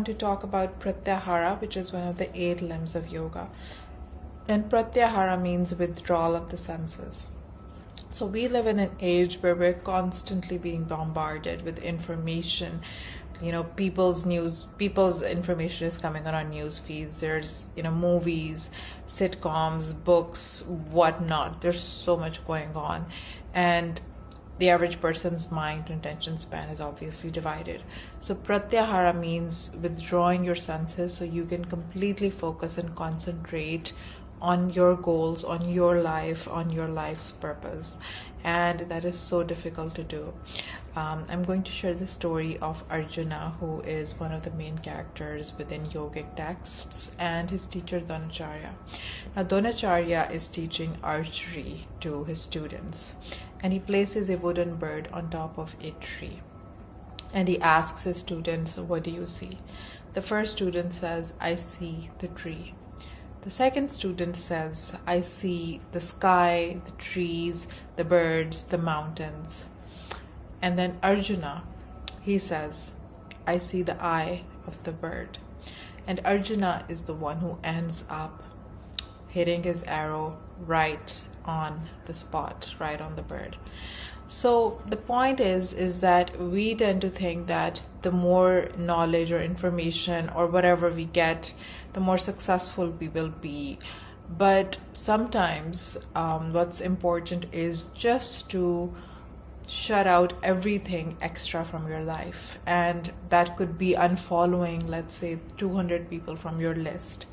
To talk about Pratyahara, which is one of the 8 limbs of yoga. And Pratyahara means withdrawal of the senses. So we live in an age where we're constantly being bombarded with information. People's information is coming on our news feeds. There's, movies, sitcoms, books, whatnot. There's so much going on. And the average person's mind and attention span is obviously divided. So Pratyahara means withdrawing your senses so you can completely focus and concentrate on your goals, on your life, on your life's purpose. And that is so difficult to do. I'm going to share the story of Arjuna, who is one of the main characters within yogic texts, and his teacher Dronacharya. Now Dronacharya is teaching archery to his students, and he places a wooden bird on top of a tree. And he asks his students, "What do you see?" The first student says, "I see the tree." The second student says, "I see the sky, the trees, the birds, the mountains." And then Arjuna, he says, "I see the eye of the bird." And Arjuna is the one who ends up hitting his arrow right on the spot, right on the bird. So the point is that we tend to think that the more knowledge or information or whatever we get, the more successful we will be. But sometimes what's important is just to shut out everything extra from your life. And that could be unfollowing, let's say, 200 people from your list.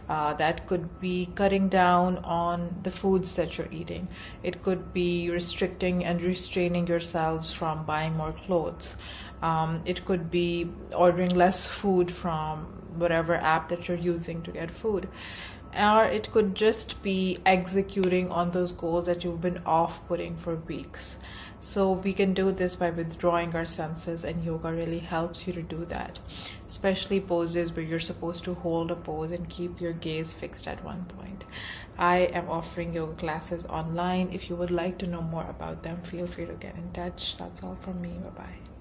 That could be cutting down on the foods that you're eating. It could be restricting and restraining yourselves from buying more clothes. It could be ordering less food from whatever app that you're using to get food. Or it could just be executing on those goals that you've been off-putting for weeks. So we can do this by withdrawing our senses, and yoga really helps you to do that. Especially poses where you're supposed to hold a pose and keep your gaze fixed at one point. I am offering yoga classes online. If you would like to know more about them, feel free to get in touch. That's all from me. Bye-bye.